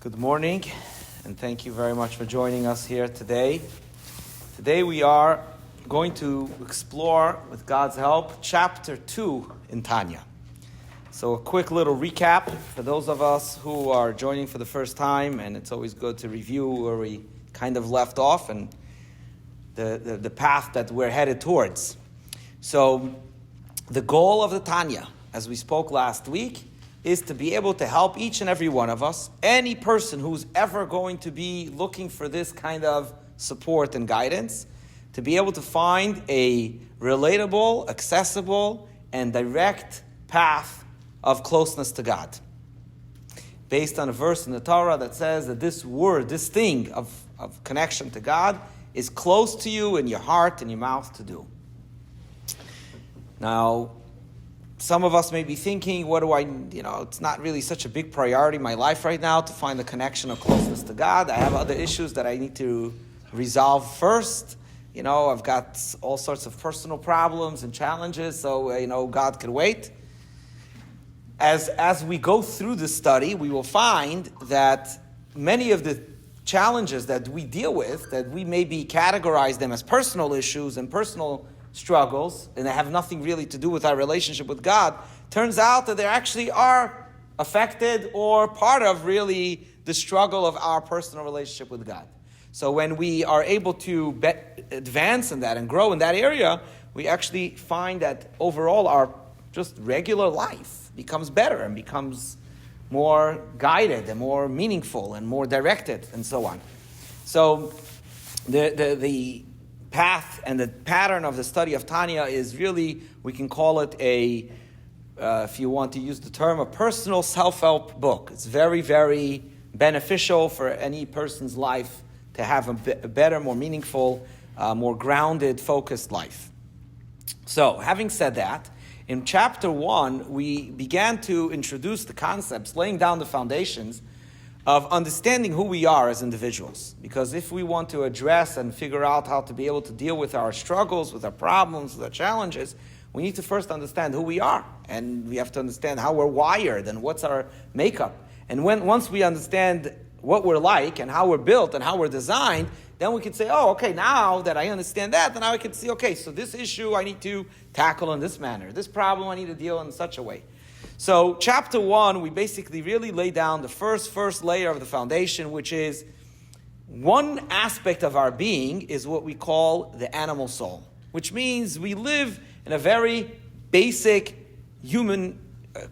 Good morning, and thank you very much for joining us here today. Today we are going to explore, with God's help, chapter 2 in Tanya. So a quick little recap for those of us who are joining for the first time, and it's always good to review where we kind of left off and the path that we're headed towards. So the goal of the Tanya, as we spoke last week, is to be able to help each and every one of us, any person who's ever going to be looking for this kind of support and guidance, to be able to find a relatable, accessible, and direct path of closeness to God. Based on a verse in the Torah that says that this word, this thing of connection to God is close to you in your heart and your mouth to do. Now, some of us may be thinking, it's not really such a big priority in my life right now to find the connection of closeness to God. I have other issues that I need to resolve first. I've got all sorts of personal problems and challenges, so, God could wait. As we go through this study, we will find that many of the challenges that we deal with, that we maybe categorize them as personal issues and personal struggles, and they have nothing really to do with our relationship with God, turns out that they actually are affected or part of really the struggle of our personal relationship with God. So when we are able to advance in that and grow in that area, we actually find that overall our just regular life becomes better and becomes more guided and more meaningful and more directed and so on. So the path and the pattern of the study of Tanya is really, we can call it if you want to use the term, a personal self-help book. It's very, very beneficial for any person's life to have a better, more meaningful, more grounded, focused life. So, having said that, in chapter 1, we began to introduce the concepts, laying down the foundations of understanding who we are as individuals. Because if we want to address and figure out how to be able to deal with our struggles, with our problems, with our challenges, we need to first understand who we are. And we have to understand how we're wired and what's our makeup. And once we understand what we're like and how we're built and how we're designed, then we can say, now that I understand that, then I can see, so this issue I need to tackle in this manner. This problem I need to deal in such a way. So chapter 1, we basically really lay down the first layer of the foundation, which is one aspect of our being is what we call the animal soul, which means we live in a very basic, human,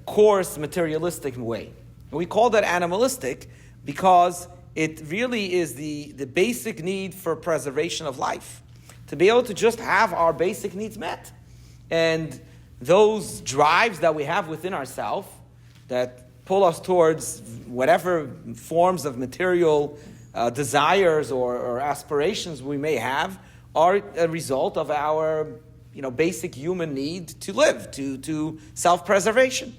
coarse, materialistic way. And we call that animalistic because it really is the basic need for preservation of life, to be able to just have our basic needs met. And those drives that we have within ourselves that pull us towards whatever forms of material desires or aspirations we may have are a result of our basic human need to live, to self-preservation.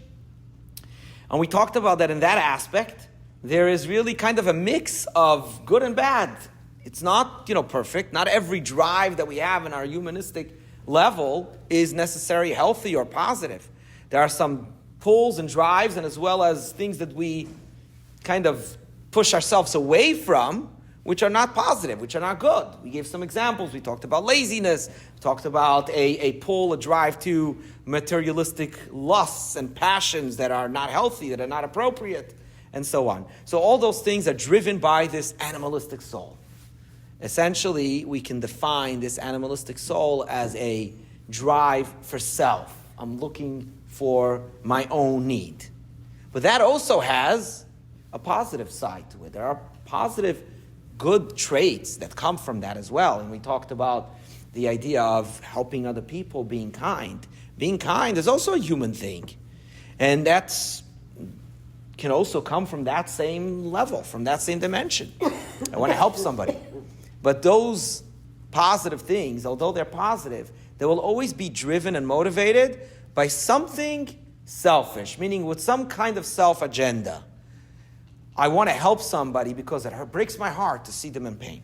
And we talked about that in that aspect. There is really kind of a mix of good and bad. It's not perfect. Not every drive that we have in our humanistic level is necessarily healthy or positive. There are some pulls and drives, and as well as things that we kind of push ourselves away from, which are not positive, which are not good. We gave some examples. We talked about laziness. We talked about a pull, a drive to materialistic lusts and passions that are not healthy, that are not appropriate, and so on. So all those things are driven by this animalistic soul. Essentially, we can define this animalistic soul as a drive for self. I'm looking for my own need. But that also has a positive side to it. There are positive, good traits that come from that as well. And we talked about the idea of helping other people, being kind. Being kind is also a human thing. And that's can also come from that same level, from that same dimension. I want to help somebody. But those positive things, although they're positive, they will always be driven and motivated by something selfish, meaning with some kind of self-agenda. I want to help somebody because it breaks my heart to see them in pain.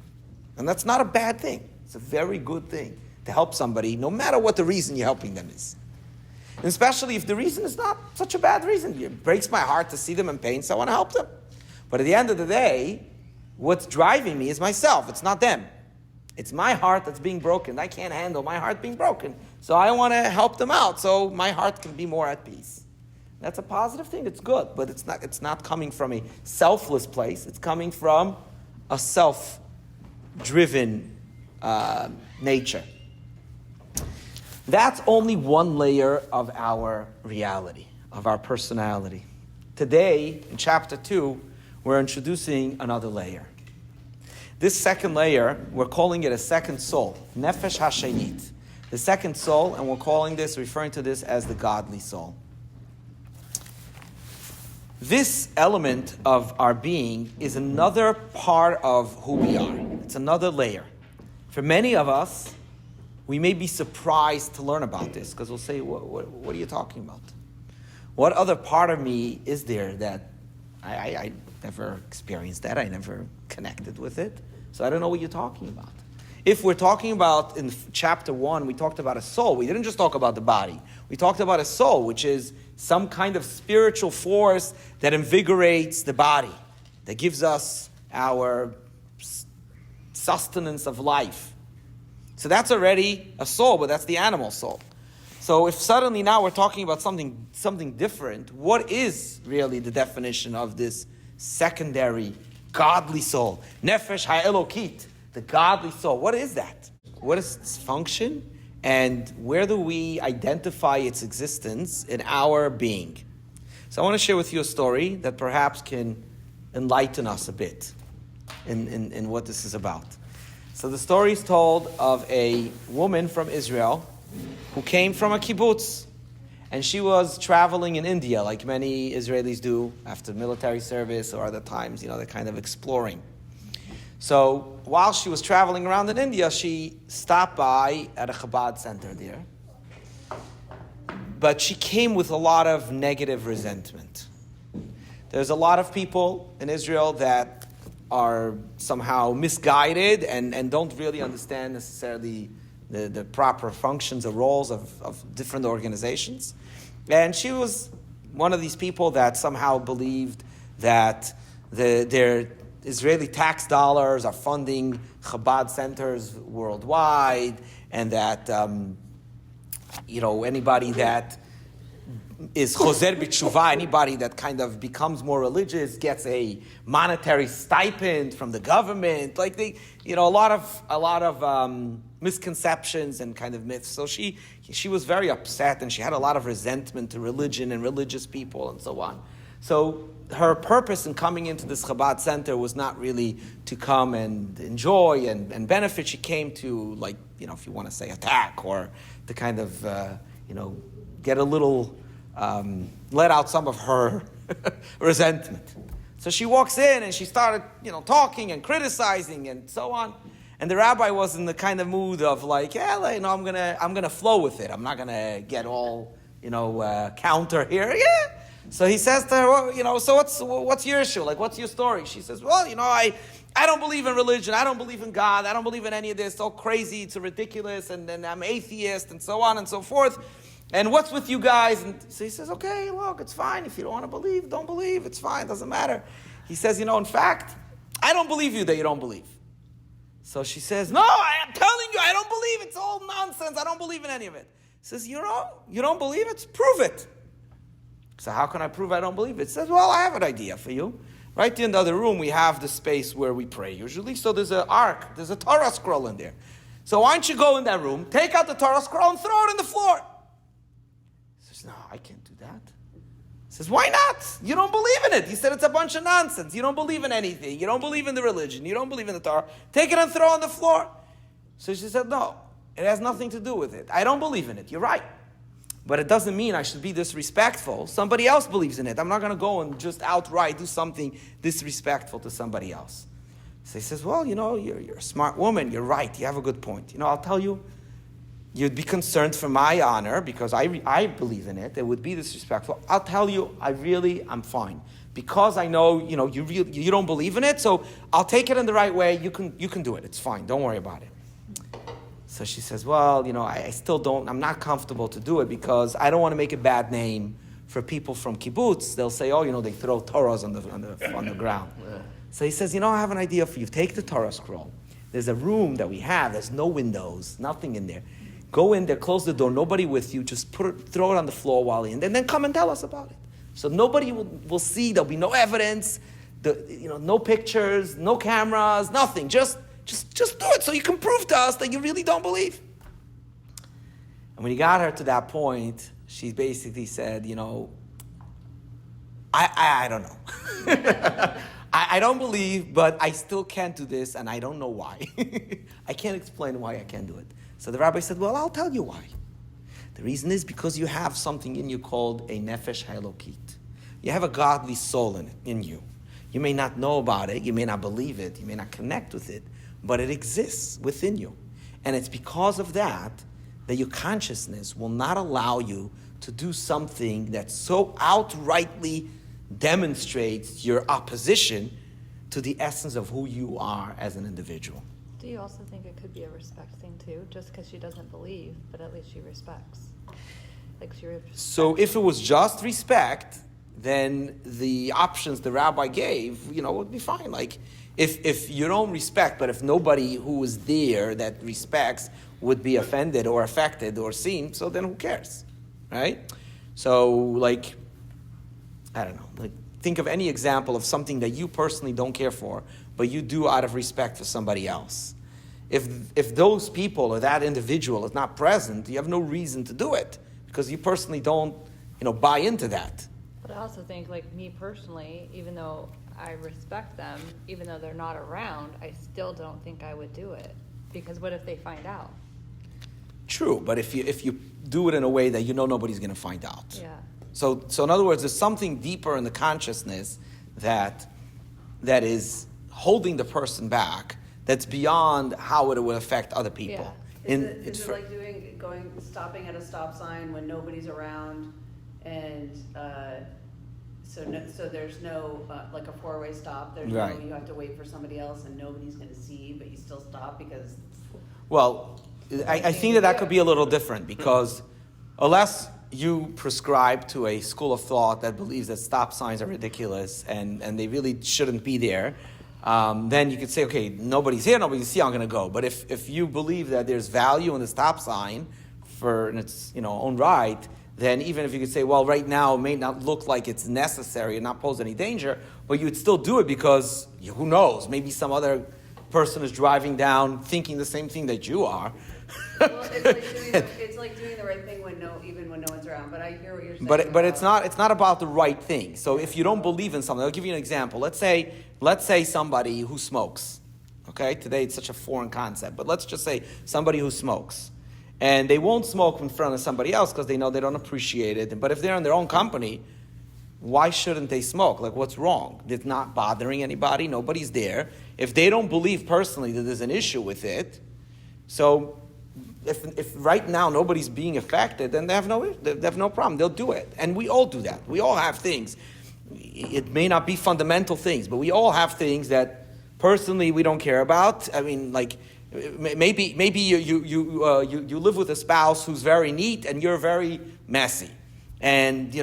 And that's not a bad thing. It's a very good thing to help somebody, no matter what the reason you're helping them is. And especially if the reason is not such a bad reason. It breaks my heart to see them in pain, so I want to help them. But at the end of the day, what's driving me is myself. It's not them. It's my heart that's being broken. I can't handle my heart being broken. So I want to help them out so my heart can be more at peace. That's a positive thing. It's good, but it's not coming from a selfless place. It's coming from a self-driven nature. That's only one layer of our reality, of our personality. Today, in chapter 2, we're introducing another layer. This second layer, we're calling it a second soul, Nefesh HaShenit. The second soul, and we're referring to this as the godly soul. This element of our being is another part of who we are. It's another layer. For many of us, we may be surprised to learn about this, because we'll say, what are you talking about? What other part of me is there that I never experienced that, I never connected with it, so I don't know what you're talking about. If we're talking about, in chapter 1, we talked about a soul. We didn't just talk about the body. We talked about a soul, which is some kind of spiritual force that invigorates the body, that gives us our sustenance of life. So that's already a soul, but that's the animal soul. So if suddenly now we're talking about something different, what is really the definition of this secondary godly soul? Nefesh ha'elokit, the godly soul. What is that? What is its function? And where do we identify its existence in our being? So I want to share with you a story that perhaps can enlighten us a bit in what this is about. So the story is told of a woman from Israel who came from a kibbutz. And she was traveling in India, like many Israelis do after military service or other times, they're kind of exploring. So while she was traveling around in India, she stopped by at a Chabad center there. But she came with a lot of negative resentment. There's a lot of people in Israel that are somehow misguided and don't really understand necessarily the proper functions or roles of different organizations. And she was one of these people that somehow believed that their Israeli tax dollars are funding Chabad centers worldwide, and that anybody that is choser b'tshuva, anybody that kind of becomes more religious gets a monetary stipend from the government. Like a lot of misconceptions and kind of myths. So she was very upset, and she had a lot of resentment to religion and religious people and so on. So her purpose in coming into this Chabad center was not really to come and enjoy and benefit. She came to, if you want to say, attack, or to kind of, get a little, let out some of her resentment. So she walks in and she started, talking and criticizing and so on. And the rabbi was in the kind of mood of I'm gonna flow with it. I'm not gonna get all, counter here. Yeah. So he says to her, so what's your issue? What's your story? She says, I don't believe in religion. I don't believe in God. I don't believe in any of this. It's all crazy. It's ridiculous. And then I'm atheist and so on and so forth. And what's with you guys? And so he says, okay, look, it's fine. If you don't want to believe, don't believe. It's fine. It doesn't matter. He says, in fact, I don't believe you that you don't believe. So she says, no, I am telling you, I don't believe. It's all nonsense. I don't believe in any of it. He says, you don't believe it? Prove it. So how can I prove I don't believe it? He says, well, I have an idea for you. Right in the other room, we have the space where we pray usually. So there's an ark. There's a Torah scroll in there. So why don't you go in that room, take out the Torah scroll and throw it on the floor? He says, no, I can't do that. He says, why not? You don't believe in it. He said it's a bunch of nonsense. You don't believe in anything. You don't believe in the religion. You don't believe in the Torah. Take it and throw it on the floor. So she said, no, it has nothing to do with it. I don't believe in it. You're right. But it doesn't mean I should be disrespectful. Somebody else believes in it. I'm not going to go and just outright do something disrespectful to somebody else. So he says, well, you're a smart woman. You're right. You have a good point. I'll tell you, you'd be concerned for my honor because I believe in it. It would be disrespectful. I'll tell you, I'm fine. Because I know, you don't believe in it, so I'll take it in the right way. You can do it. It's fine. Don't worry about it. So she says, well, I'm not comfortable to do it because I don't want to make a bad name for people from kibbutz, they'll say, they throw Torahs on the ground. Yeah. So he says, I have an idea for you. Take the Torah scroll. There's a room that we have. There's no windows, nothing in there. Go in there, close the door, nobody with you. Just throw it on the floor while you're in there, and then come and tell us about it. So nobody will see. There'll be no evidence. No pictures, no cameras, nothing. Just do it so you can prove to us that you really don't believe. And when he got her to that point, she basically said, I don't know. I don't believe, but I still can't do this, and I don't know why. I can't explain why I can't do it. So the rabbi said, well, I'll tell you why. The reason is because you have something in you called a nefesh halokit. You have a godly soul in you. You may not know about it, you may not believe it, you may not connect with it, but it exists within you. And it's because of that your consciousness will not allow you to do something that so outrightly demonstrates your opposition to the essence of who you are as an individual. Do you also think it could be a respect thing too? Just because she doesn't believe, but at least she respects. So if it was just respect, then the options the rabbi gave, would be fine. Like, if you don't respect, but if nobody who is there that respects would be offended or affected or seen, so then who cares, right? So, I don't know. Think of any example of something that you personally don't care for, but you do out of respect for somebody else. If those people or that individual is not present, you have no reason to do it because you personally don't, buy into that. But I also think, me personally, even though I respect them, even though they're not around, I still don't think I would do it. Because what if they find out? True, but if you do it in a way that nobody's going to find out. Yeah. So in other words, there's something deeper in the consciousness that is holding the person back. That's beyond how it will affect other people. Yeah. Is it like stopping at a stop sign when nobody's around, and so there's no like a four-way stop. There's right. No you have to wait for somebody else and nobody's going to see, but you still stop because. Well, I think that could be a little different because unless you prescribe to a school of thought that believes that stop signs are ridiculous and they really shouldn't be there. Then you could say, okay, nobody's here, nobody's see, I'm going to go. But if you believe that there's value in the stop sign in its own right, then even if you could say, well, right now it may not look like it's necessary and not pose any danger, but you would still do it because who knows? Maybe some other person is driving down thinking the same thing that you are. Well, it's like doing the right thing even when no one's around. But I hear what you're saying. But it's not about the right thing. So if you don't believe in something, I'll give you an example. Let's say somebody who smokes. Okay, today it's such a foreign concept, but let's just say somebody who smokes, and they won't smoke in front of somebody else because they know they don't appreciate it. But if they're in their own company, why shouldn't they smoke? What's wrong? It's not bothering anybody. Nobody's there. If they don't believe personally that there's an issue with it, so. If right now nobody's being affected, then they have no problem. They'll do it, and we all do that. We all have things. It may not be fundamental things, but we all have things that personally we don't care about. I mean, maybe you live with a spouse who's very neat and you're very messy, and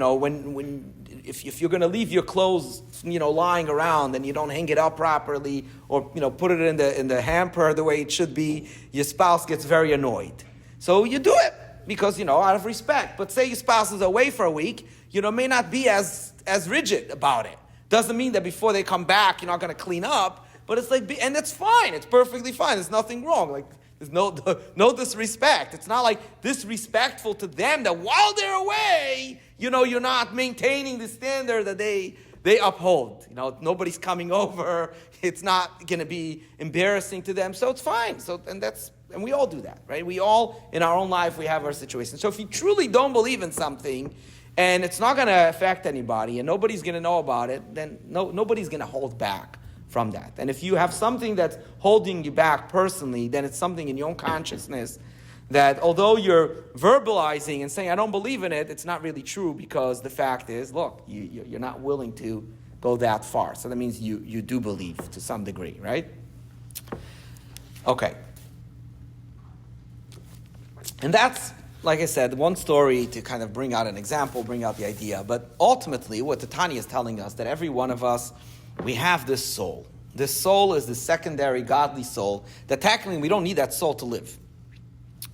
if you're going to leave your clothes lying around and you don't hang it up properly or put it in the hamper the way it should be, your spouse gets very annoyed. So you do it because out of respect. But say your spouse is away for a week, may not be as rigid about it. Doesn't mean that before they come back you're not going to clean up, but it's and it's fine. It's perfectly fine. There's nothing wrong. There's no disrespect. It's not disrespectful to them that while they're away, you're not maintaining the standard that they uphold. Nobody's coming over. It's not going to be embarrassing to them. So it's fine. And we all do that, right? We all, in our own life, we have our situations. So if you truly don't believe in something and it's not going to affect anybody and nobody's going to know about it, then nobody's going to hold back from that. And if you have something that's holding you back personally, then it's something in your own consciousness that although you're verbalizing and saying, I don't believe in it, it's not really true because the fact is, look, you're not willing to go that far. So that means you do believe to some degree, right? Okay. And that's like I said, one story to kind of bring out an example, bring out the idea. But ultimately, what the Tanya is telling us, that every one of us, we have this soul. This soul is the secondary godly soul, that technically we don't need that soul to live.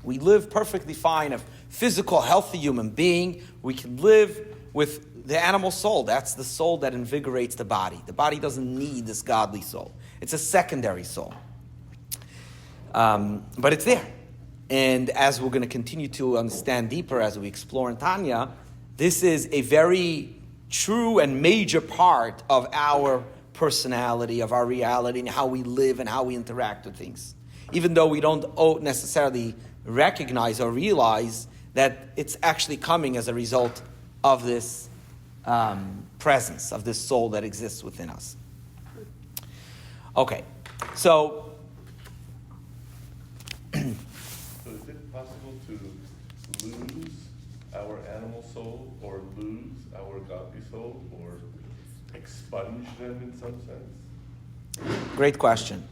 We live perfectly fine, a physical, healthy human being. We can live with the animal soul. That's the soul that invigorates the body. The body doesn't need this godly soul. It's a secondary soul. But it's there. And as we're going to continue to understand deeper as we explore in Tanya, this is a very true and major part of our personality, of our reality, and how we live and how we interact with things. Even though we don't necessarily recognize or realize that it's actually coming as a result of this presence, of this soul that exists within us. Okay, so is it possible to lose our animal soul or lose our godly soul or expunge them in some sense? Great question.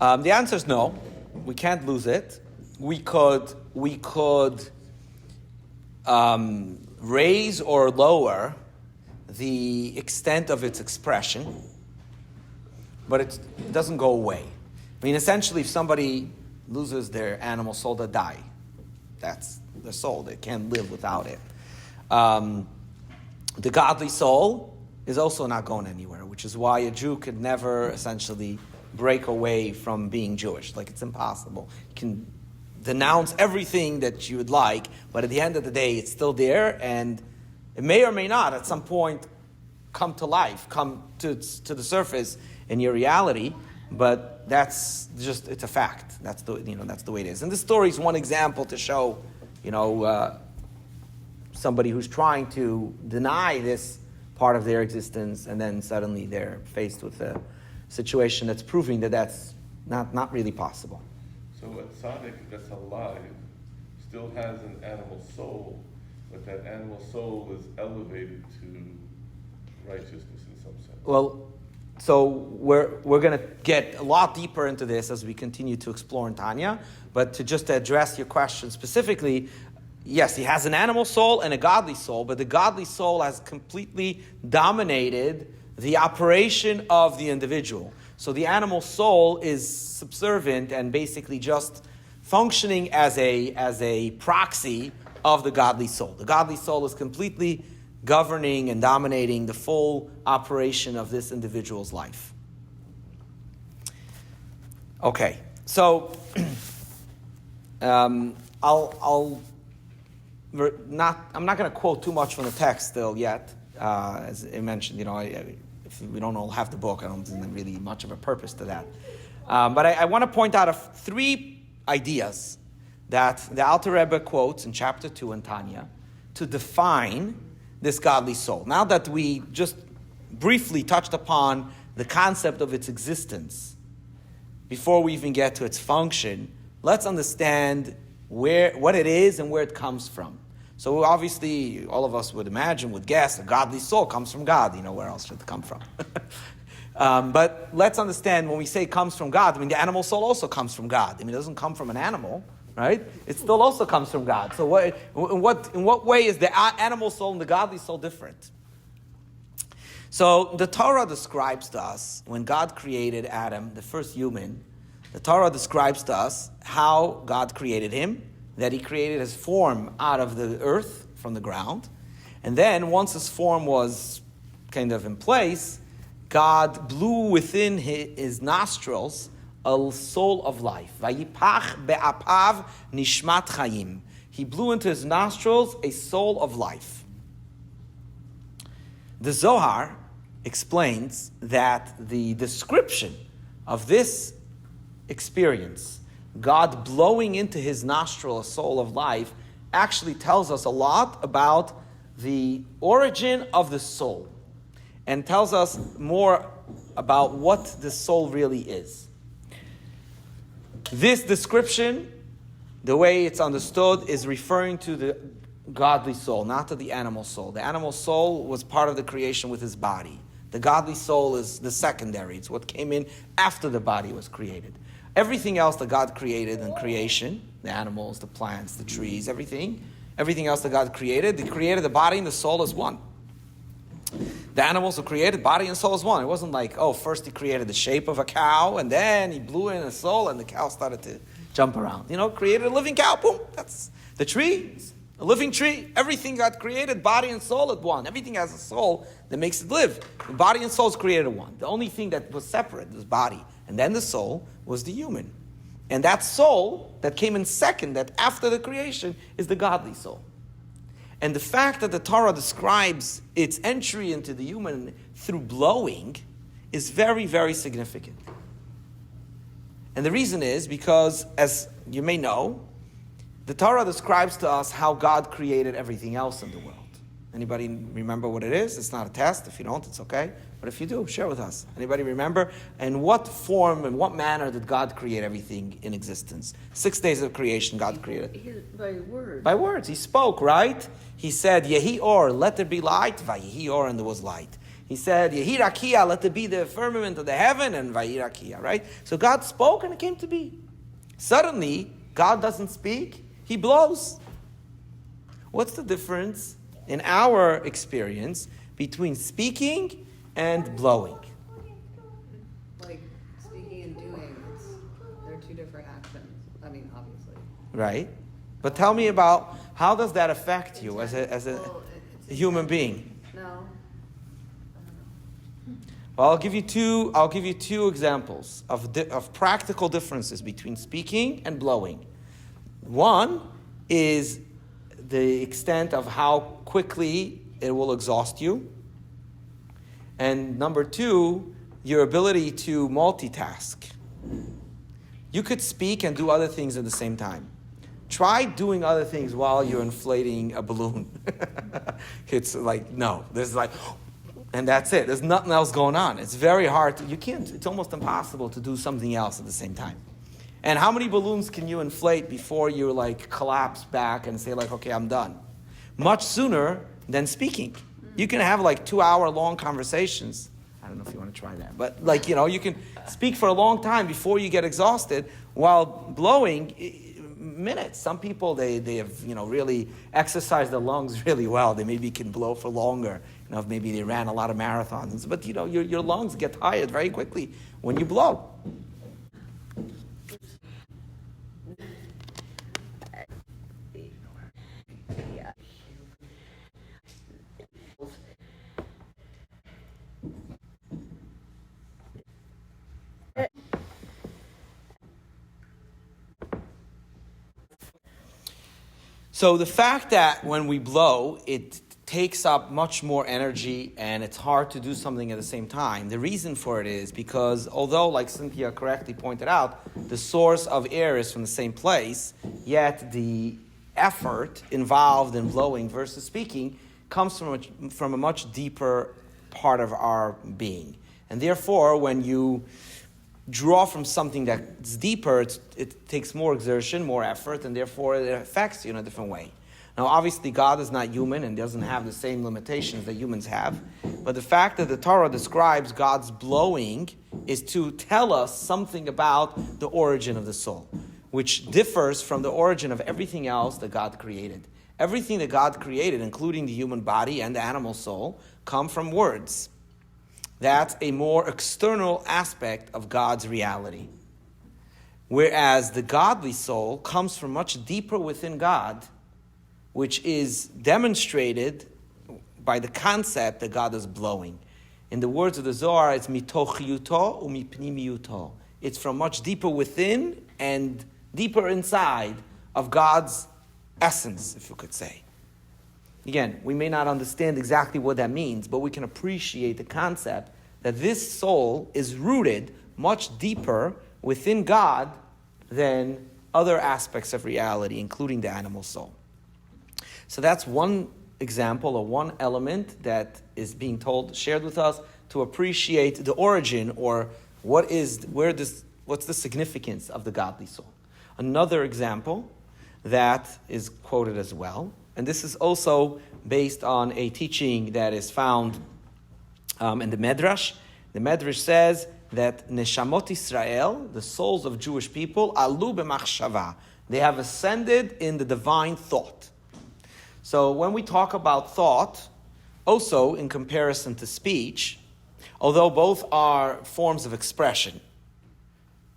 The answer is no. We can't lose it. We could raise or lower the extent of its expression, but it doesn't go away. I mean, essentially, if somebody loses their animal soul, they die. That's the soul. They can't live without it. The godly soul is also not going anywhere, which is why a Jew could never essentially break away from being Jewish. Like, it's impossible. You can denounce everything that you would like, but at the end of the day, it's still there, and it may or may not at some point come to life, come to the surface in your reality. But that's just, it's a fact. That's the way it is. And this story is one example to show, somebody who's trying to deny this part of their existence, and then suddenly they're faced with a situation that's proving that that's not really possible. So a tzaddik that's alive still has an animal soul, but that animal soul is elevated to righteousness in some sense. Well, so we're going to get a lot deeper into this as we continue to explore in Tanya. But to address your question specifically, yes, he has an animal soul and a godly soul, but the godly soul has completely dominated the operation of the individual. So the animal soul is subservient and basically just functioning as a proxy of the godly soul. The godly soul is completely governing and dominating the full operation of this individual's life. Okay, so I'm not going to quote too much from the text still yet. As I mentioned, if we don't all have the book, I don't think there's really much of a purpose to that. But I want to point out three ideas that the Alter Rebbe quotes in chapter 2 in Tanya to define this godly soul. Now that we just briefly touched upon the concept of its existence, before we even get to its function, let's understand what it is and where it comes from. So obviously, all of us would guess, a godly soul comes from God. Where else should it come from? But let's understand, when we say comes from God, the animal soul also comes from God. It doesn't come from an animal, right? It still also comes from God. So in what way is the animal soul and the godly soul different? So the Torah describes to us, when God created Adam, the first human, the Torah describes to us how God created him, that he created his form out of the earth, from the ground. And then, once his form was kind of in place, God blew within his nostrils a soul of life. Vayipach be'apav nishmat chayim. He blew into his nostrils a soul of life. The Zohar explains that the description of this experience, God blowing into his nostril a soul of life, actually tells us a lot about the origin of the soul and tells us more about what the soul really is. This description, the way it's understood, is referring to the godly soul, not to the animal soul. The animal soul was part of the creation with his body. The godly soul is the secondary. It's what came in after the body was created. Everything else that God created in creation the animals, the plants, the trees, everything else that God created. He created the body and the soul as one. The animals were created, body and soul as one. It wasn't like, first he created the shape of a cow, and then he blew in a soul, and the cow started to jump around. Created a living cow, boom. That's the tree, a living tree. Everything God created, body and soul at one. Everything has a soul that makes it live. The body and soul is created at one. The only thing that was separate was body. And then the soul was the human. And that soul that came in second, that after the creation, is the godly soul. And the fact that the Torah describes its entry into the human through blowing is very, very significant. And the reason is because, as you may know, the Torah describes to us how God created everything else in the world. Anybody remember what it is? It's not a test. If you don't, it's okay. But if you do, share with us. Anybody remember? In what form, in what manner did God create everything in existence? 6 days of creation, God created. By words. By words. He spoke, right? He said, Yehi or, let there be light. Vayehi or, and there was light. He said, Yehi rakia, let there be the firmament of the heaven, and Vayehi rakia, right? So God spoke and it came to be. Suddenly, God doesn't speak, He blows. What's the difference in our experience between speaking and blowing? Like speaking and doing, they're two different actions. I mean, obviously. Right? But tell me about, how does that affect you as a human being? No. Well, I'll give you two examples of practical differences between speaking and blowing. One is the extent of how quickly it will exhaust you. And number two, your ability to multitask. You could speak and do other things at the same time. Try doing other things while you're inflating a balloon. It's like, no, there's like, and that's it. There's nothing else going on. It's very hard. It's almost impossible to do something else at the same time. And how many balloons can you inflate before you like collapse back and say like, okay, I'm done? Much sooner than speaking. You can have like 2-hour long conversations. I don't know if you want to try that, but like, you can speak for a long time before you get exhausted, while blowing minutes. Some people, they have, really exercised their lungs really well. They maybe can blow for longer. If maybe they ran a lot of marathons, but your lungs get tired very quickly when you blow. So the fact that when we blow, it takes up much more energy and it's hard to do something at the same time. The reason for it is because although, like Cynthia correctly pointed out, the source of air is from the same place, yet the effort involved in blowing versus speaking comes from a much deeper part of our being. And therefore, when you draw from something that's deeper, it takes more exertion, more effort, and therefore it affects you in a different way. Now, obviously, God is not human and doesn't have the same limitations that humans have, but the fact that the Torah describes God's blowing is to tell us something about the origin of the soul, which differs from the origin of everything else that God created. Everything that God created, including the human body and the animal soul, come from words. That's a more external aspect of God's reality. Whereas the godly soul comes from much deeper within God, which is demonstrated by the concept that God is blowing. In the words of the Zohar, it's mitoch yuto umipnimiyuto. It's from much deeper within and deeper inside of God's essence, if you could say. Again, we may not understand exactly what that means, but we can appreciate the concept that this soul is rooted much deeper within God than other aspects of reality, including the animal soul. So that's one example or one element that is being shared with us to appreciate the origin or what's the significance of the godly soul. Another example that is quoted as well, and this is also based on a teaching that is found in the Medrash. The Medrash says that Neshamot Israel, the souls of Jewish people, alu b'machshava. They have ascended in the divine thought. So when we talk about thought, also in comparison to speech, although both are forms of expression,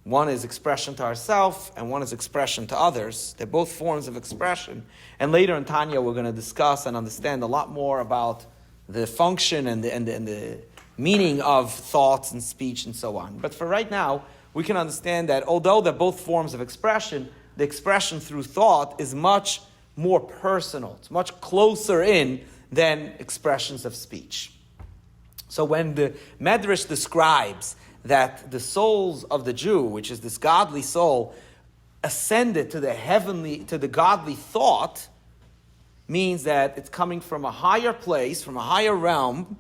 one is expression to ourselves and one is expression to others. They're both forms of expression. And later in Tanya, we're going to discuss and understand a lot more about the function and the meaning of thoughts and speech and so on. But for right now, we can understand that although they're both forms of expression, the expression through thought is much more personal. It's much closer in than expressions of speech. So when the Medrash describes that the souls of the Jew, which is this godly soul, ascended to the godly thought, means that it's coming from a higher place, from a higher realm,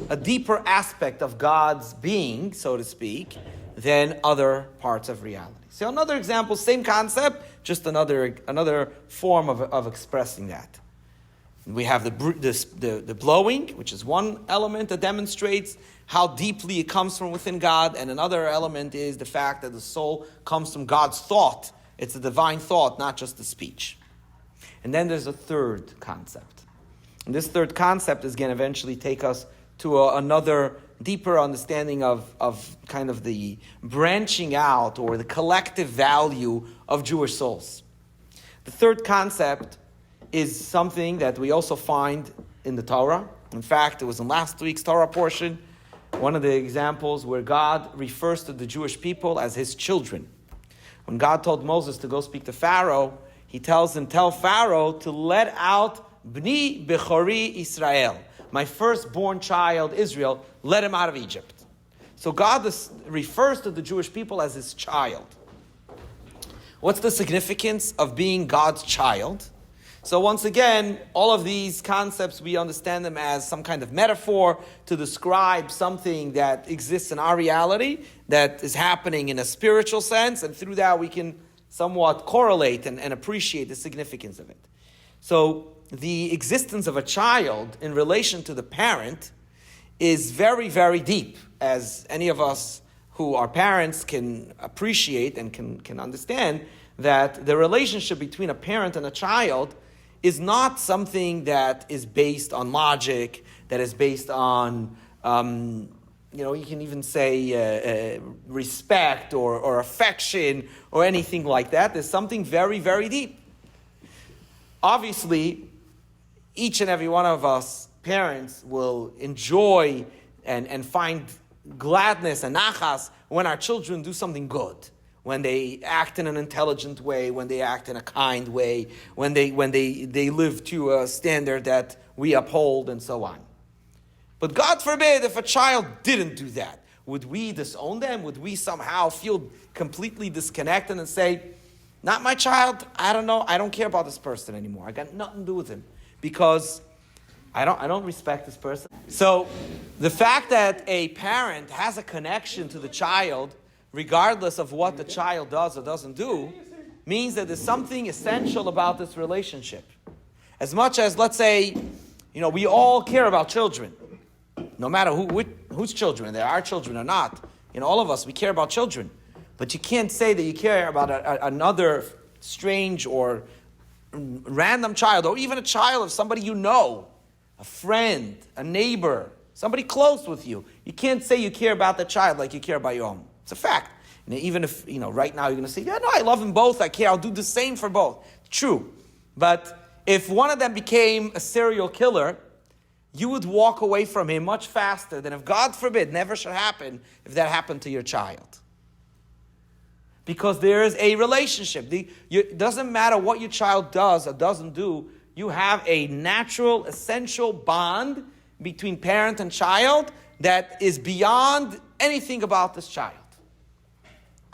a deeper aspect of God's being, so to speak, than other parts of reality. So another example, same concept, just another form of expressing that. We have the blowing, which is one element that demonstrates how deeply it comes from within God, and another element is the fact that the soul comes from God's thought. It's a divine thought, not just the speech. And then there's a third concept. And this third concept is going to eventually take us to another deeper understanding of kind of the branching out or the collective value of Jewish souls. The third concept is something that we also find in the Torah. In fact, it was in last week's Torah portion, one of the examples where God refers to the Jewish people as his children. When God told Moses to go speak to Pharaoh, he tells him, tell Pharaoh to let out Bni Bechori Israel, my firstborn child Israel, let him out of Egypt. So God refers to the Jewish people as his child. What's the significance of being God's child? So once again, all of these concepts, we understand them as some kind of metaphor to describe something that exists in our reality, that is happening in a spiritual sense, and through that we can somewhat correlate and appreciate the significance of it. So the existence of a child in relation to the parent is very, very deep, as any of us who are parents can appreciate and can understand that the relationship between a parent and a child is not something that is based on logic, that is based on, you can even say respect or affection or anything like that. There's something very, very deep. Obviously, each and every one of us parents will enjoy and find gladness and nachas when our children do something good, when they act in an intelligent way, when they act in a kind way, when they live to a standard that we uphold, and so on. But God forbid if a child didn't do that. Would we disown them? Would we somehow feel completely disconnected and say, not my child, I don't know, I don't care about this person anymore. I got nothing to do with him because I don't respect this person. So the fact that a parent has a connection to the child, regardless of what the child does or doesn't do, means that there's something essential about this relationship. As much as, let's say, we all care about children, no matter whose children, they're our children or not. All of us, we care about children. But you can't say that you care about another strange or random child, or even a child of somebody you know, a friend, a neighbor, somebody close with you. You can't say you care about the child like you care about your own. It's a fact. And even if, right now you're going to say, yeah, no, I love them both, I care, I'll do the same for both. True. But if one of them became a serial killer, you would walk away from him much faster than if, God forbid, never should happen, if that happened to your child. Because there is a relationship. It doesn't matter what your child does or doesn't do, you have a natural, essential bond between parent and child that is beyond anything about this child,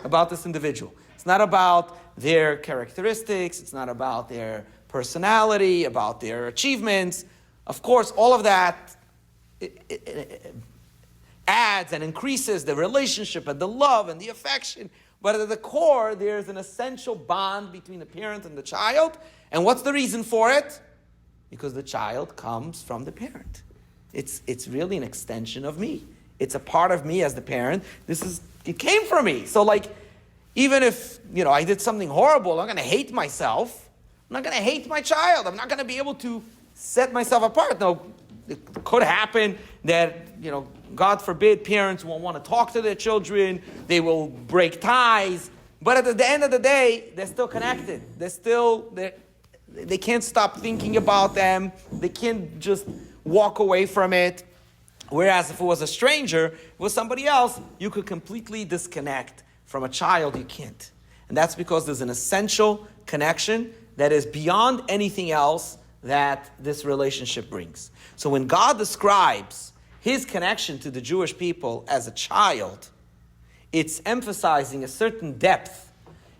about this individual. It's not about their characteristics, it's not about their personality, about their achievements. Of course, all of that it adds and increases the relationship and the love and the affection. But at the core, there's an essential bond between the parent and the child. And what's the reason for it? Because the child comes from the parent. It's really an extension of me. It's a part of me as the parent. It came from me. So Even if, I did something horrible, I'm going to hate myself. I'm not going to hate my child. I'm not going to be able to set myself apart. No, it could happen that, God forbid, parents won't want to talk to their children. They will break ties. But at the end of the day, they're still connected. They can't stop thinking about them. They can't just walk away from it. Whereas if it was a stranger, if it was somebody else, you could completely disconnect. From a child, you can't. And that's because there's an essential connection that is beyond anything else that this relationship brings. So when God describes his connection to the Jewish people as a child, it's emphasizing a certain depth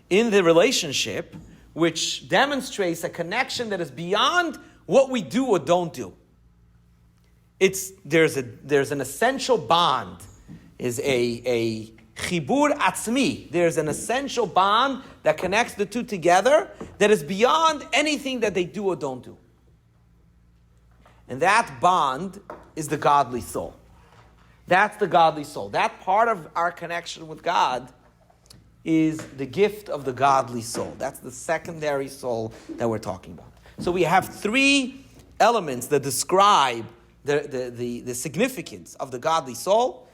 in the relationship which demonstrates a connection that is beyond what we do or don't do. There's an essential bond, is a chibur atzmi. There's an essential bond that connects the two together that is beyond anything that they do or don't do. And that bond is the godly soul. That's the godly soul. That part of our connection with God is the gift of the godly soul. That's the secondary soul that we're talking about. So we have three elements that describe the significance of the godly soul.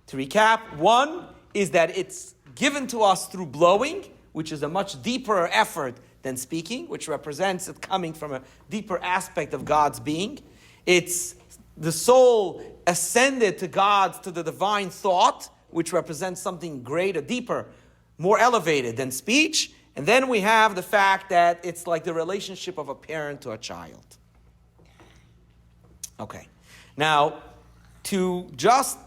To recap, one is that it's given to us through blowing, which is a much deeper effort than speaking, which represents it coming from a deeper aspect of God's being. It's the soul ascended to God, to the divine thought, which represents something greater, deeper, more elevated than speech. And then we have the fact that it's like the relationship of a parent to a child. Okay. Now, to just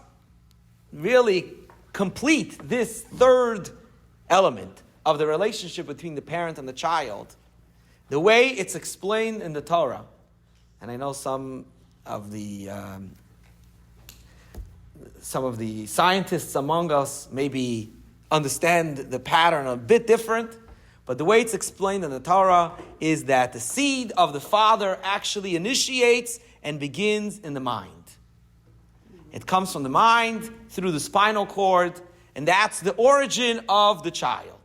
really complete this third element of the relationship between the parent and the child, the way it's explained in the Torah, and I know some of the scientists among us maybe understand the pattern a bit different, but the way it's explained in the Torah is that the seed of the father actually initiates and begins in the mind. It comes from the mind through the spinal cord, and that's the origin of the child.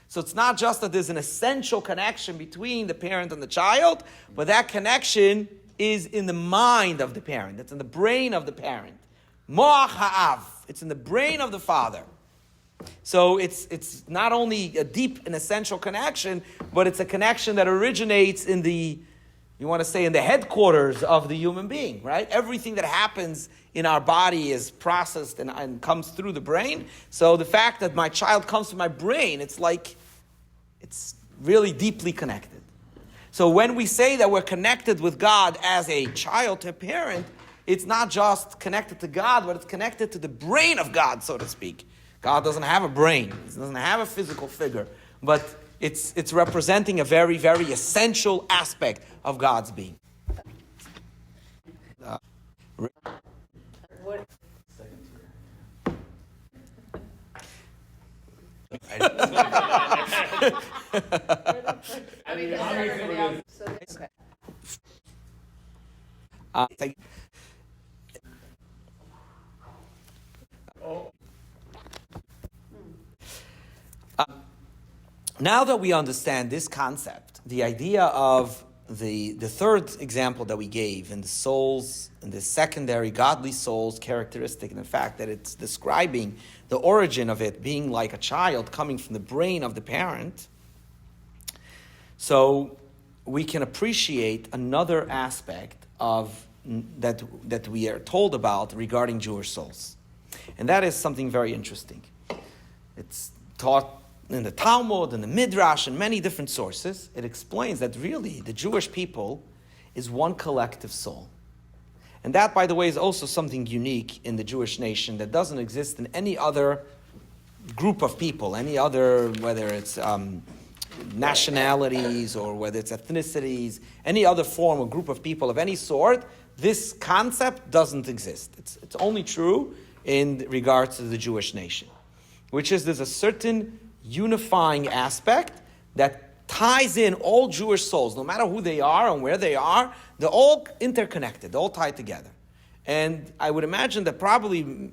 So it's not just that there's an essential connection between the parent and the child, but that connection is in the mind of the parent. It's in the brain of the parent. Moach ha'av. It's in the brain of the father. So it's not only a deep and essential connection, but it's a connection that originates in the headquarters of the human being, right? Everything that happens in our body is processed and comes through the brain. So the fact that my child comes from my brain, it's really deeply connected. So when we say that we're connected with God as a child to a parent, it's not just connected to God, but it's connected to the brain of God, so to speak. God doesn't have a brain. He doesn't have a physical figure. But it's representing a very, very essential aspect of God's being. What? I mean, okay. Now that we understand this concept, the idea of the third example that we gave in the souls, in the secondary godly souls characteristic, and the fact that it's describing the origin of it being like a child coming from the brain of the parent, so we can appreciate another aspect of that we are told about regarding Jewish souls. And that is something very interesting. It's taught in the Talmud, in the Midrash, and many different sources. It explains that really the Jewish people is one collective soul. And that, by the way, is also something unique in the Jewish nation that doesn't exist in any other group of people, any other, whether it's nationalities or whether it's ethnicities, any other form or group of people of any sort. This concept doesn't exist. It's only true in regards to the Jewish nation, which is there's a certain unifying aspect that ties in all Jewish souls, no matter who they are and where they are, they're all interconnected, they're all tied together. And I would imagine that probably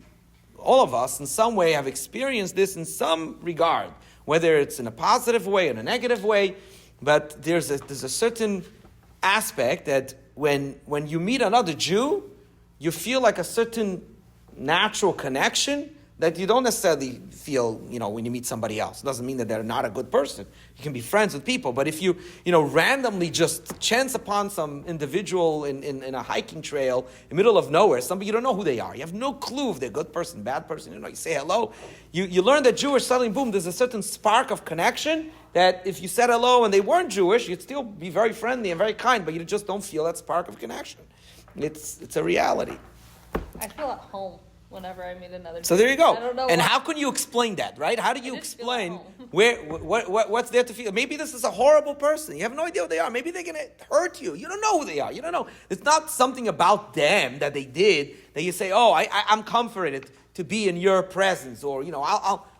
all of us in some way have experienced this in some regard, whether it's in a positive way or in a negative way, but there's a certain aspect that when you meet another Jew, you feel like a certain natural connection that you don't necessarily feel, when you meet somebody else. It doesn't mean that they're not a good person. You can be friends with people, but if you, randomly just chance upon some individual in a hiking trail in the middle of nowhere, somebody you don't know who they are. You have no clue if they're a good person, bad person. You say hello. You learn that Jewish, suddenly, boom, there's a certain spark of connection that if you said hello and they weren't Jewish, you'd still be very friendly and very kind, but you just don't feel that spark of connection. It's a reality. I feel at home whenever I meet another. So there you go. I don't know and why. how can you explain that, right? How do you I just feel explain at home. what's there to feel? Maybe this is a horrible person. You have no idea who they are. Maybe they're going to hurt you. You don't know who they are. You don't know. It's not something about them that they did that you say, oh, I'm comforted to be in your presence, or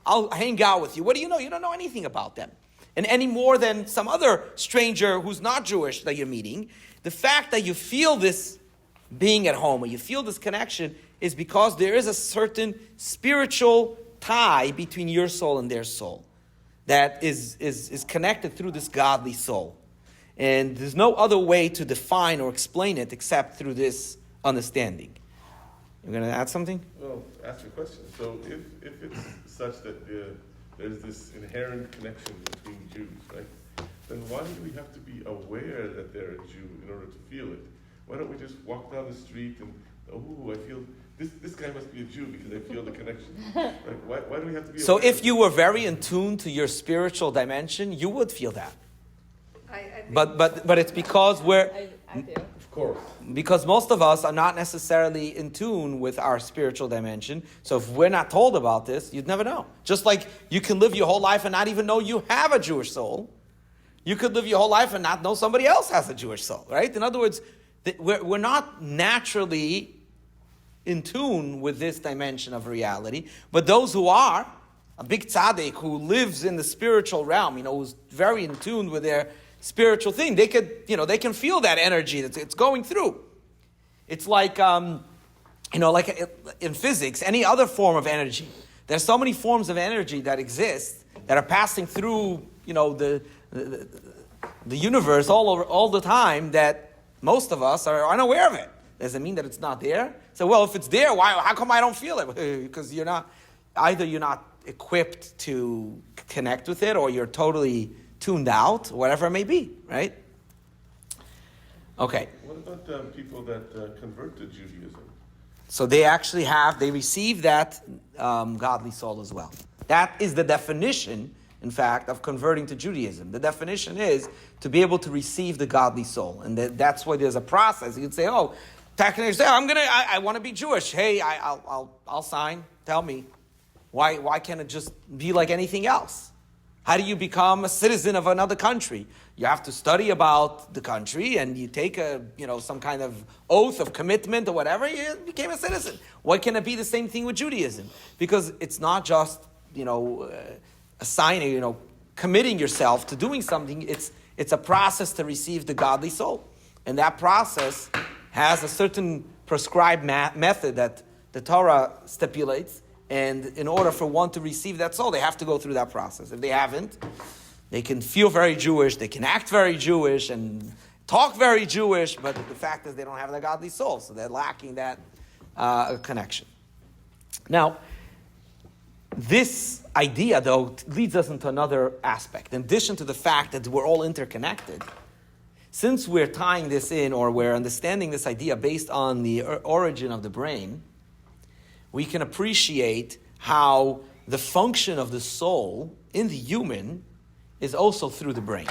I'll hang out with you. What do you know? You don't know anything about them. And any more than some other stranger who's not Jewish that you're meeting, the fact that you feel this being at home, or you feel this connection, is because there is a certain spiritual tie between your soul and their soul that is connected through this godly soul. And there's no other way to define or explain it except through this understanding. You're going to add something? Well, ask your question. So if it's such that there's this inherent connection between Jews, right? Then why do we have to be aware that they're a Jew in order to feel it? Why don't we just walk down the street and, I feel this guy must be a Jew because I feel the connection. Right? Why do we have to be So aware? if you were very in tune to your spiritual dimension, you would feel that. I think But it's because I do. Of course. because most of us are not necessarily in tune with our spiritual dimension. So if we're not told about this, you'd never know. Just like you can live your whole life and not even know you have a Jewish soul. You could live your whole life and not know somebody else has a Jewish soul, right? In other words, we're not naturally in tune with this dimension of reality. But those who are, a big tzaddik who lives in the spiritual realm, who's very in tune with their spiritual thing, they can feel that energy that it's going through. It's like, like in physics, any other form of energy. There's so many forms of energy that exist that are passing through, the universe all the time that most of us are unaware of it. Does it mean that it's not there? So, well, if it's there, how come I don't feel it? Because you're not equipped to connect with it, or you're totally tuned out, whatever it may be, right? Okay. What about people that convert to Judaism? So they receive that godly soul as well. That is the definition, in fact, of converting to Judaism. The definition is to be able to receive the godly soul. And that's why there's a process. You can say, technically, I want to be Jewish. Hey, I'll sign. Tell me. Why can't it just be like anything else? How do you become a citizen of another country? You have to study about the country, and you take some kind of oath of commitment or whatever. You became a citizen. Why can't it be the same thing with Judaism? Because it's not just assigning, committing yourself to doing something. It's a process to receive the godly soul, and that process has a certain prescribed method that the Torah stipulates. And in order for one to receive that soul, they have to go through that process. If they haven't, they can feel very Jewish, they can act very Jewish, and talk very Jewish, but the fact is they don't have the godly soul, so they're lacking that connection. Now, this idea, though, leads us into another aspect. In addition to the fact that we're all interconnected, since we're tying this in, or we're understanding this idea based on the origin of the brain, we can appreciate how the function of the soul in the human is also through the brain.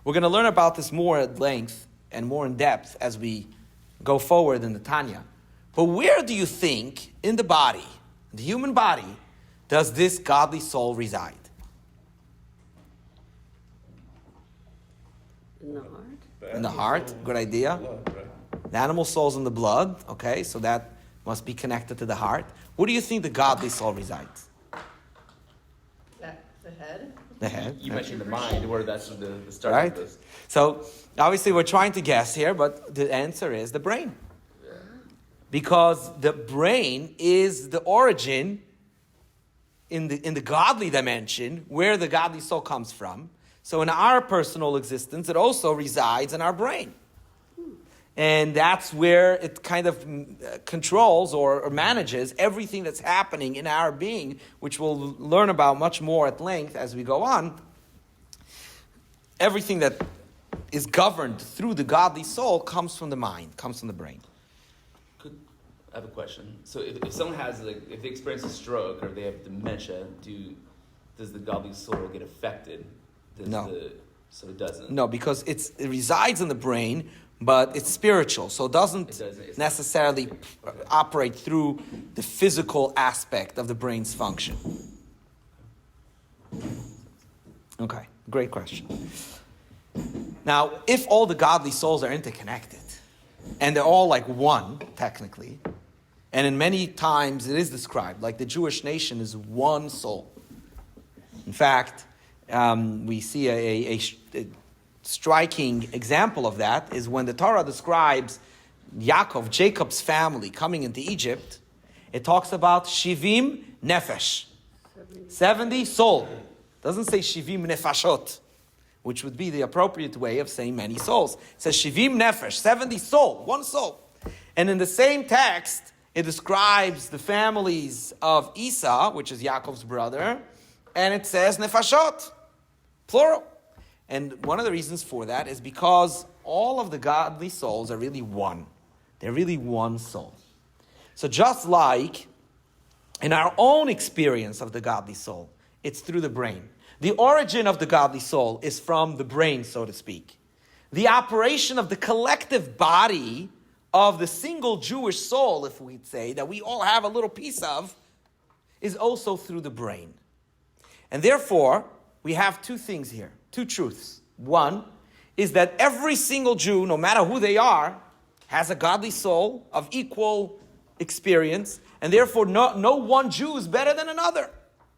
We're going to learn about this more at length and more in depth as we go forward in the Tanya. But where do you think in the body, the human body, does this godly soul reside? in the heart. In the heart, good idea. Blood, right? The animal soul's in the blood, okay, so that must be connected to the heart. Where do you think the godly soul resides? The head. The head. You mentioned the mind, where that's the start Right? of this. So, obviously we're trying to guess here, but the answer is the brain. because the brain is the origin in the godly dimension where the godly soul comes from. So in our personal existence, it also resides in our brain. And that's where it kind of controls or manages everything that's happening in our being, which we'll learn about much more at length as we go on. Everything that is governed through the godly soul comes from the mind, comes from the brain. I have a question. So if someone has, if they experience a stroke or they have dementia, does the godly soul get affected? No. So it doesn't? No, because it resides in the brain, but it's spiritual, so it doesn't necessarily operate through the physical aspect of the brain's function. Okay, great question. Now, if all the godly souls are interconnected, and they're all like one, technically, and in many times it is described, like the Jewish nation is one soul. In fact, we see a striking example of that is when the Torah describes Yaakov, Jacob's family, coming into Egypt. It talks about Shivim Nefesh, 70 soul. It doesn't say Shivim Nefashot, which would be the appropriate way of saying many souls. It says Shivim Nefesh, 70 soul, one soul. And in the same text, it describes the families of Esau, which is Yaakov's brother, and it says Nefashot, plural. And one of the reasons for that is because all of the godly souls are really one. They're really one soul. So just like in our own experience of the godly soul, it's through the brain. The origin of the godly soul is from the brain, so to speak. The operation of the collective body of the single Jewish soul, if we'd say, that we all have a little piece of, is also through the brain. And therefore, we have two things here. Two truths. One is that every single Jew, no matter who they are, has a godly soul of equal experience, and therefore no one Jew is better than another,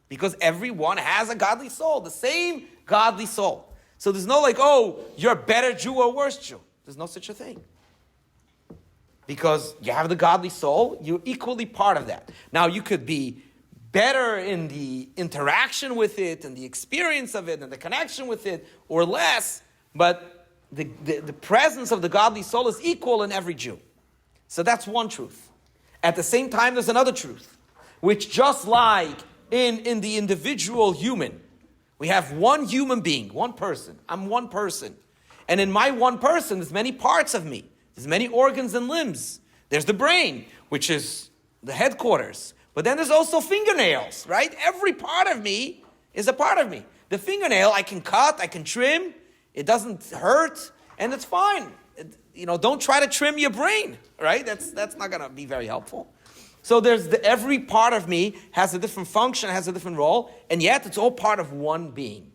because everyone has a godly soul, the same godly soul. So there's no you're a better Jew or worse Jew. There's no such a thing. Because you have the godly soul, you're equally part of that. Now you could be better in the interaction with it and the experience of it and the connection with it, or less, but the presence of the godly soul is equal in every Jew. So that's one truth. At the same time, there's another truth, which just like in the individual human, we have one human being, one person. I'm one person. And in my one person, there's many parts of me. There's many organs and limbs. There's the brain, which is the headquarters. But then there's also fingernails, right? Every part of me is a part of me. The fingernail, I can cut, I can trim. It doesn't hurt, and it's fine. Don't try to trim your brain, right? That's not going to be very helpful. So every part of me has a different function, has a different role, and yet it's all part of one being.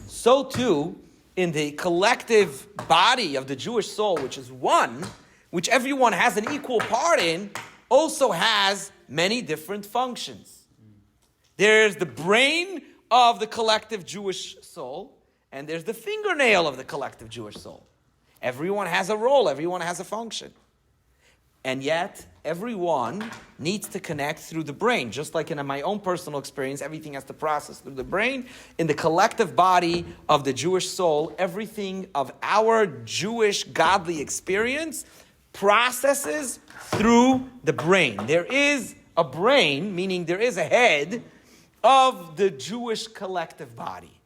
So too, in the collective body of the Jewish soul, which is one, which everyone has an equal part in, also has many different functions. There's the brain of the collective Jewish soul, and there's the fingernail of the collective Jewish soul. Everyone has a role, everyone has a function. And yet, everyone needs to connect through the brain. Just like in my own personal experience, everything has to process through the brain. In the collective body of the Jewish soul, everything of our Jewish godly experience processes through the brain. There is a brain, meaning there is a head of the Jewish collective body.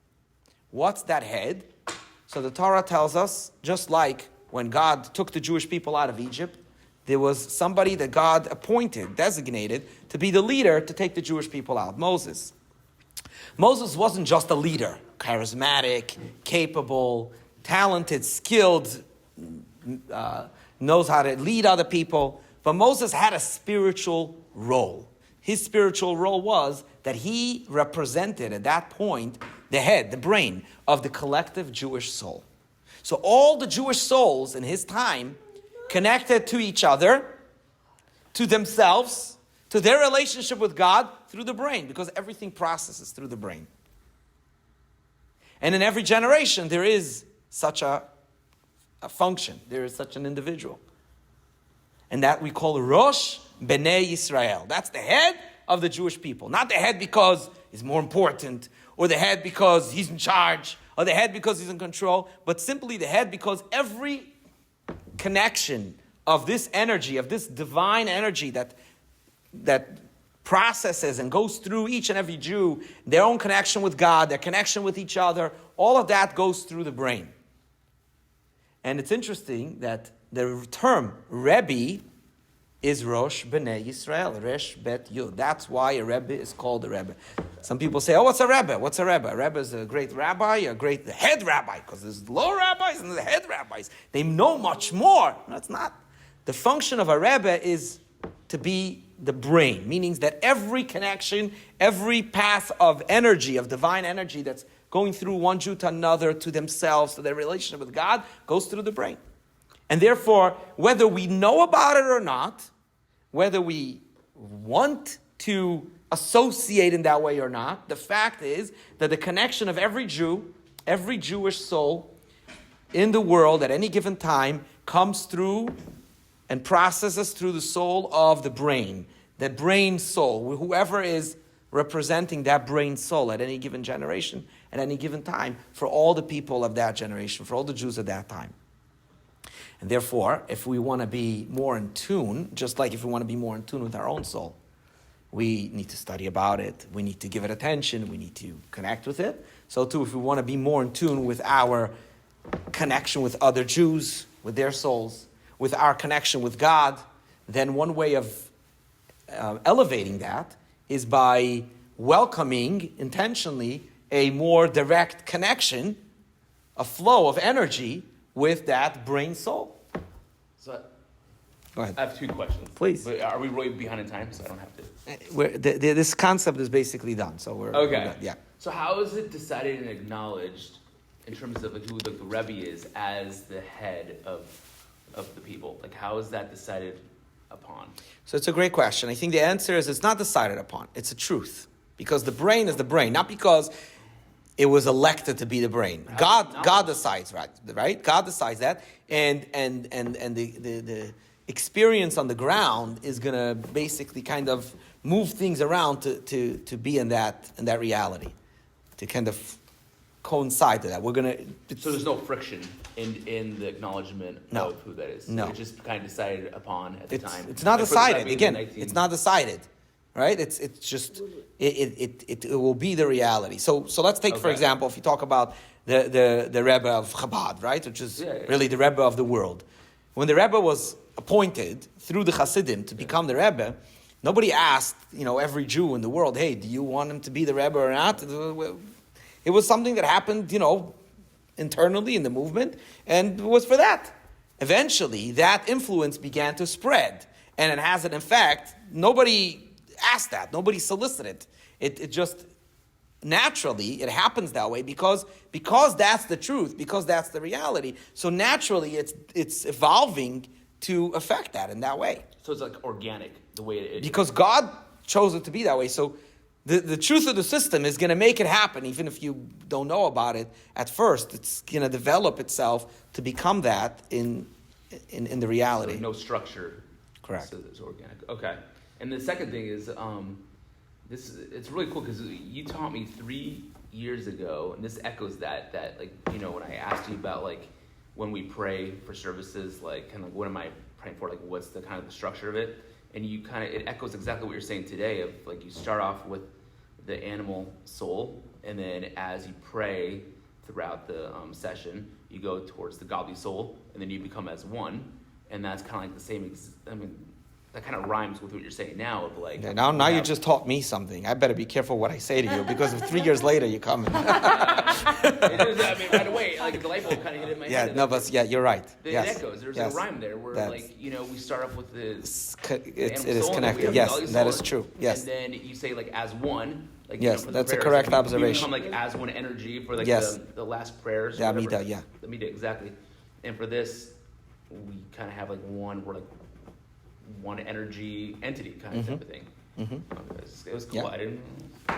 What's that head? So the Torah tells us, just like when God took the Jewish people out of Egypt, there was somebody that God appointed, designated, to be the leader to take the Jewish people out, Moses. Moses wasn't just a leader, charismatic, capable, talented, skilled, knows how to lead other people, but Moses had a spiritual role. His spiritual role was that he represented, at that point, the head, the brain of the collective Jewish soul. So all the Jewish souls in his time connected to each other, to themselves, to their relationship with God through the brain, because everything processes through the brain. And in every generation, there is such a function. There is such an individual. and that we call Rosh Bnei Yisrael. That's the head of the Jewish people. Not the head because he's more important, or the head because he's in charge, or the head because he's in control, but simply the head because every connection of this energy, of this divine energy that processes and goes through each and every Jew, their own connection with God, their connection with each other, all of that goes through the brain. And it's interesting that the term Rebbe is Rosh Bnei Yisrael, Resh Bet Yud. That's why a Rebbe is called a Rebbe. Some people say, what's a Rebbe? What's a Rebbe? A Rebbe is a great rabbi, a great head rabbi, because there's low rabbis and the head rabbis. They know much more. No, it's not. The function of a Rebbe is to be the brain, meaning that every connection, every path of energy, of divine energy that's going through one Jew to another, to themselves, to their relationship with God, goes through the brain. And therefore, whether we know about it or not, whether we want to associate in that way or not, the fact is that the connection of every Jew, every Jewish soul in the world at any given time comes through and processes through the soul of the brain, the brain soul, whoever is representing that brain soul at any given generation, at any given time, for all the people of that generation, for all the Jews at that time. And therefore, if we want to be more in tune, just like if we want to be more in tune with our own soul, we need to study about it, we need to give it attention, we need to connect with it. So too, if we want to be more in tune with our connection with other Jews, with their souls, with our connection with God, then one way of elevating that is by welcoming intentionally a more direct connection, a flow of energy with that brain soul. So Go ahead. I have two questions. Please. But are we really behind in time? So I don't have to. This concept is basically done, so we're Okay. We're good. Yeah. So how is it decided and acknowledged in terms of like who the Rebbe is as the head of the people? Like how is that decided upon? So it's a great question. I think the answer is it's not decided upon. It's a truth. Because the brain is the brain, not because it was elected to be the brain. God decides, right? God decides that, and the experience on the ground is gonna basically kind of move things around to be in that reality, to kind of coincide to that. So there's no friction in the acknowledgement of who that is. No. It's just kind of decided upon at the time. It's not Like for the decided. Rebbe in Again, 19 it's not decided. Right? It's just it will be the reality. So let's take for example, if you talk about the Rebbe of Chabad, right, which is really the Rebbe of the world. When the Rebbe was appointed through the Hasidim to become the Rebbe, nobody asked every Jew in the world, hey, do you want him to be the Rebbe or not? It was something that happened internally in the movement, and it was for that. Eventually, that influence began to spread, and it has an effect. Nobody asked that. Nobody solicited. It just naturally it happens that way because that's the truth, because that's the reality. So naturally it's evolving to affect that in that way. So it's like organic the way it is. Because God chose it to be that way. So the truth of the system is going to make it happen, even if you don't know about it at first. It's going to develop itself to become that in the reality. So no structure. Correct. So it's organic. Okay. And the second thing is, it's really cool because you taught me 3 years ago, and this echoes that when I asked you about like when we pray for services, like kind of what am I praying for, like what's the kind of the structure of it, and it echoes exactly what you're saying today of like you start off with the animal soul, and then as you pray throughout the session, you go towards the godly soul, and then you become as one, and that's kind of like the same. That kind of rhymes with what you're saying now of like... Yeah, now you just taught me something. I better be careful what I say to you because if 3 years later you come... right away, like the light bulb kind of hit in my head. You're right. It echoes. There's a rhyme there where we start off with the it is connected. Yes, that is true. Yes. And then you say like as one. Like, yes, that's a correct observation. You become like as one energy for like the last prayers. The Amida, yeah. The Amida, exactly. And for this, we kind of have like we're like one energy entity kind of type of thing. Mm-hmm. It was cool. Yeah.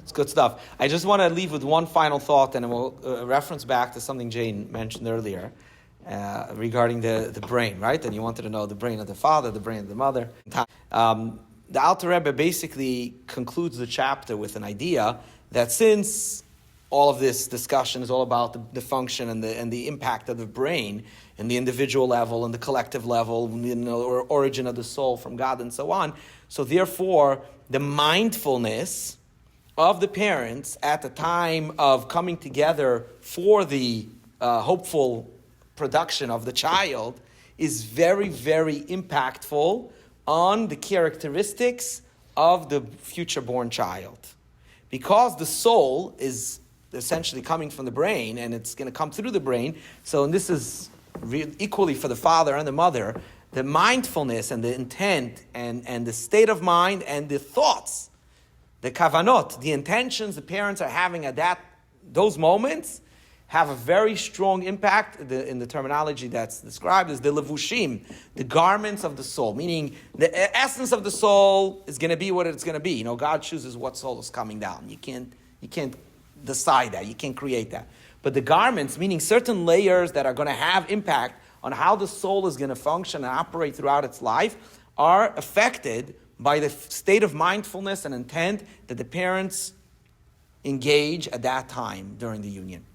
It's good stuff. I just want to leave with one final thought, and we'll reference back to something Jane mentioned earlier, regarding the brain, right? And you wanted to know the brain of the father, the brain of the mother. The Alter Rebbe basically concludes the chapter with an idea that since all of this discussion is all about the function and the impact of the brain and the individual level and the collective level, or origin of the soul from God and so on, so therefore the mindfulness of the parents at the time of coming together for the hopeful production of the child is very, very impactful on the characteristics of the future born child. Because the soul is essentially coming from the brain and it's going to come through the brain, so and this is equally for the father and the mother, the mindfulness and the intent and the state of mind and the thoughts, the kavanot, the intentions the parents are having at those moments have a very strong impact. In the terminology that's described as the levushim, the garments of the soul, meaning the essence of the soul is going to be what it's going to be. God chooses what soul is coming down. You can't decide that. You can't create that. But the garments, meaning certain layers that are going to have impact on how the soul is going to function and operate throughout its life, are affected by the state of mindfulness and intent that the parents engage at that time during the union.